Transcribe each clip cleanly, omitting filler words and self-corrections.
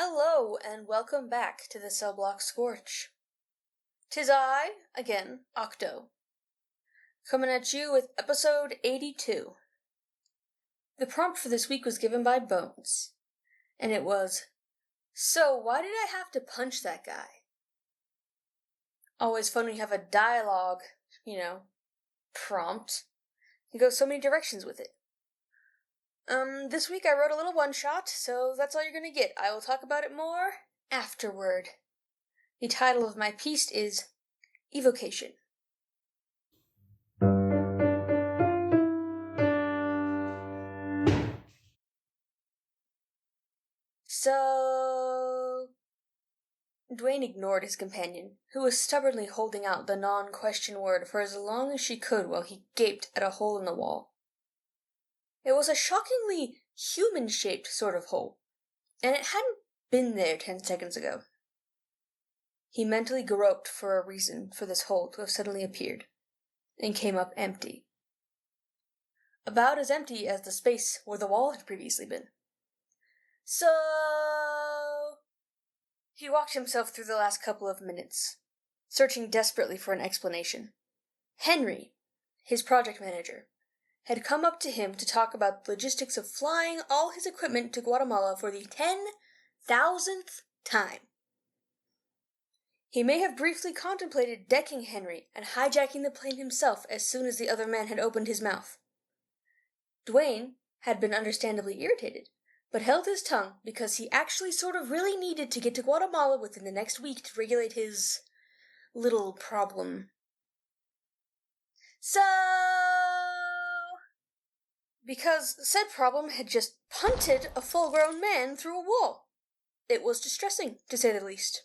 Hello, and welcome back to the cellblock Scorch. 'Tis I, again, Octo, coming at you with episode 82. The prompt for this week was given by Bones, and it was, "So why did I have to punch that guy?" Always fun when you have a dialogue, prompt. You go so many directions with it. This week I wrote a little one-shot, so that's all you're gonna get. I will talk about it more afterward. The title of my piece is Evocation. So... Dwayne ignored his companion, who was stubbornly holding out the non-question word for as long as she could while he gaped at a hole in the wall. It was a shockingly human-shaped sort of hole, and it hadn't been there 10 seconds ago. He mentally groped for a reason for this hole to have suddenly appeared, and came up empty. About as empty as the space where the wall had previously been. So... He walked himself through the last couple of minutes, searching desperately for an explanation. Henry, his project manager, had come up to him to talk about the logistics of flying all his equipment to Guatemala for the 10,000th time. He may have briefly contemplated decking Henry and hijacking the plane himself as soon as the other man had opened his mouth. Dwayne had been understandably irritated, but held his tongue because he actually sort of really needed to get to Guatemala within the next week to regulate his little problem. So... Because said problem had just punted a full-grown man through a wall. It was distressing, to say the least.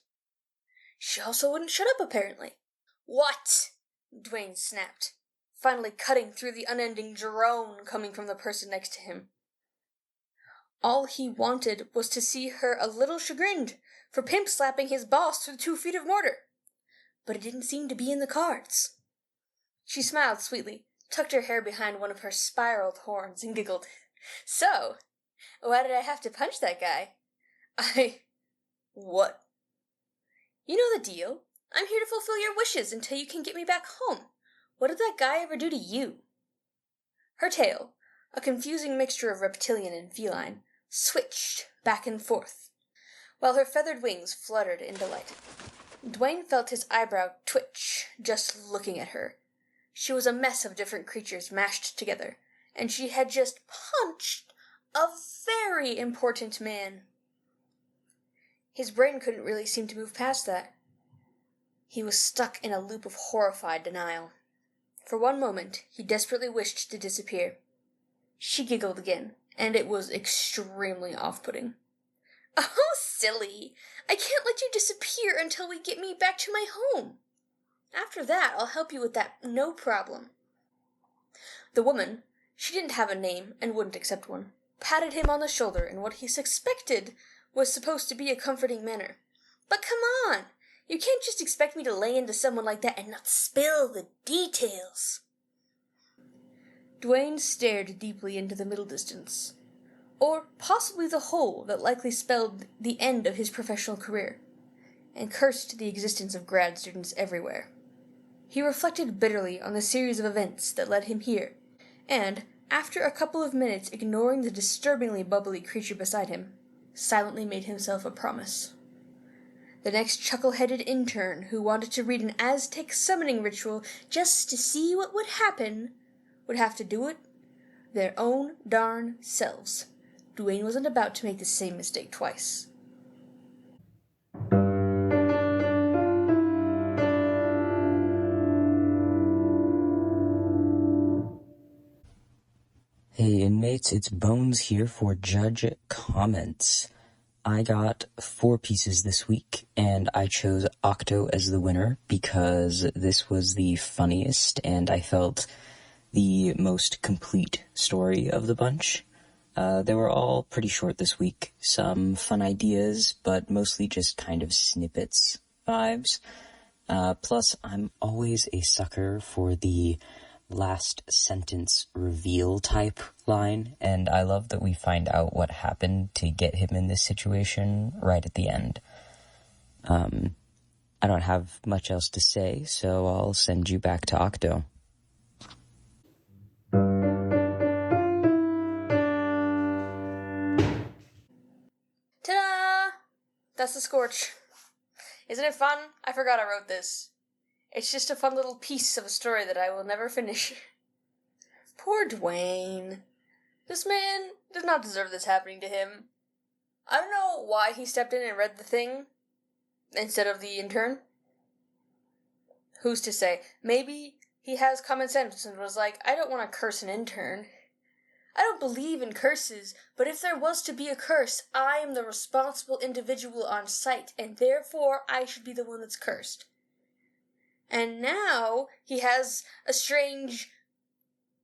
She also wouldn't shut up, apparently. "What?" Dwayne snapped, finally cutting through the unending drone coming from the person next to him. All he wanted was to see her a little chagrined for pimp-slapping his boss through 2 feet of mortar. But it didn't seem to be in the cards. She smiled sweetly, tucked her hair behind one of her spiraled horns, and giggled. "So, why did I have to punch that guy? What?" "You know the deal. I'm here to fulfill your wishes until you can get me back home. What did that guy ever do to you?" Her tail, a confusing mixture of reptilian and feline, switched back and forth, while her feathered wings fluttered in delight. Dwayne felt his eyebrow twitch just looking at her. She was a mess of different creatures mashed together, and she had just punched a very important man. His brain couldn't really seem to move past that. He was stuck in a loop of horrified denial. For one moment, he desperately wished to disappear. She giggled again, and it was extremely off-putting. "Oh, silly! I can't let you disappear until we get me back to my home. After that, I'll help you with that, no problem." The woman, she didn't have a name and wouldn't accept one, patted him on the shoulder in what he suspected was supposed to be a comforting manner. "But come on! You can't just expect me to lay into someone like that and not spill the details." Dwayne stared deeply into the middle distance, or possibly the hole that likely spelled the end of his professional career, and cursed the existence of grad students everywhere. He reflected bitterly on the series of events that led him here, and, after a couple of minutes ignoring the disturbingly bubbly creature beside him, silently made himself a promise. The next chuckle-headed intern who wanted to read an Aztec summoning ritual just to see what would happen would have to do it their own darn selves. Dwayne wasn't about to make the same mistake twice. Hey inmates, it's Bones here for Judge Comments. I got 4 pieces this week, and I chose Octo as the winner because this was the funniest and I felt the most complete story of the bunch. They were all pretty short this week, some fun ideas, but mostly just kind of snippets vibes. Plus, I'm always a sucker for the last sentence reveal type line, and I love that we find out what happened to get him in this situation right at the end. I don't have much else to say, so I'll send you back to Octo. Ta-da! That's the Scorch. Isn't it fun? I forgot I wrote this. It's just a fun little piece of a story that I will never finish. Poor Dwayne. This man does not deserve this happening to him. I don't know why he stepped in and read the thing instead of the intern. Who's to say? Maybe he has common sense and was like, I don't want to curse an intern. I don't believe in curses, but if there was to be a curse, I am the responsible individual on site, and therefore I should be the one that's cursed. And now he has a strange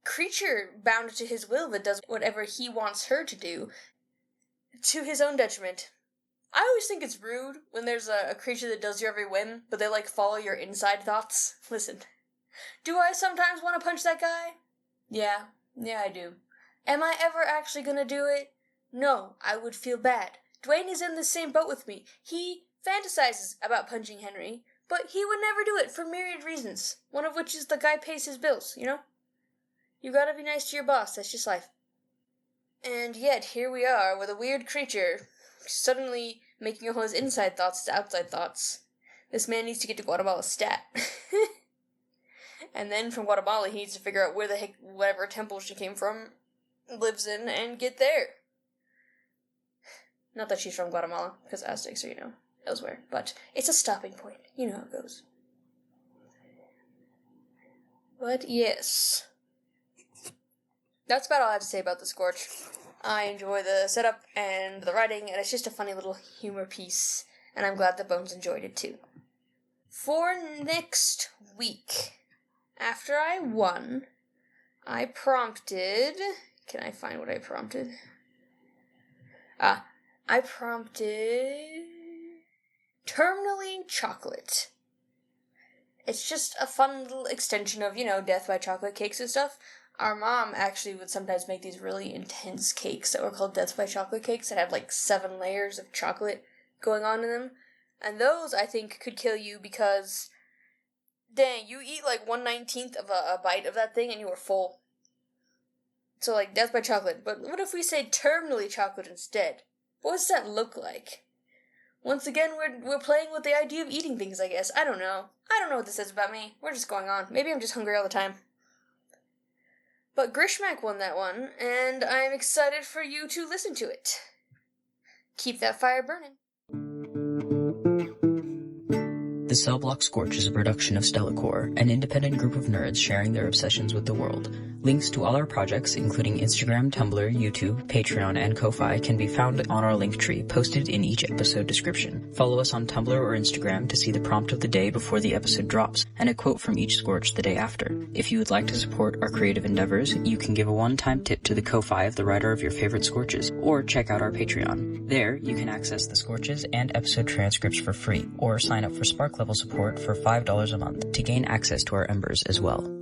creature bound to his will that does whatever he wants her to do, to his own detriment. I always think it's rude when there's a creature that does your every whim, but they follow your inside thoughts. Listen, do I sometimes want to punch that guy? Yeah, I do. Am I ever actually gonna do it? No, I would feel bad. Dwayne is in the same boat with me. He fantasizes about punching Henry, but he would never do it for myriad reasons, one of which is the guy pays his bills, you know? You gotta be nice to your boss, that's just life. And yet, here we are with a weird creature suddenly making all his inside thoughts to outside thoughts. This man needs to get to Guatemala stat. And then from Guatemala, he needs to figure out where the heck whatever temple she came from lives in and get there. Not that she's from Guatemala, because Aztecs are, elsewhere, but it's a stopping point. You know how it goes. But yes. That's about all I have to say about the Scorch. I enjoy the setup and the writing, and it's just a funny little humor piece, and I'm glad that Bones enjoyed it too. For next week, after I won, I prompted... Can I find what I prompted? I prompted... Terminally Chocolate. It's just a fun little extension of, Death by Chocolate cakes and stuff. Our mom actually would sometimes make these really intense cakes that were called Death by Chocolate cakes that had 7 layers of chocolate going on in them. And those, I think, could kill you because, dang, you eat 1/19 of a bite of that thing and you are full. So, Death by Chocolate. But what if we say terminally chocolate instead? What does that look like? Once again, we're playing with the idea of eating things, I guess. I don't know. I don't know what this says about me. We're just going on. Maybe I'm just hungry all the time. But Grishmak won that one, and I'm excited for you to listen to it. Keep that fire burning. The Cellblock Scorch is a production of Stellacore, an independent group of nerds sharing their obsessions with the world. Links to all our projects, including Instagram, Tumblr, YouTube, Patreon, and Ko-Fi, can be found on our Linktree, posted in each episode description. Follow us on Tumblr or Instagram to see the prompt of the day before the episode drops, and a quote from each Scorch the day after. If you would like to support our creative endeavors, you can give a one-time tip to the Ko-Fi of the writer of your favorite Scorches, or check out our Patreon. There, you can access the Scorches and episode transcripts for free, or sign up for Spark level support for $5 a month to gain access to our embers as well.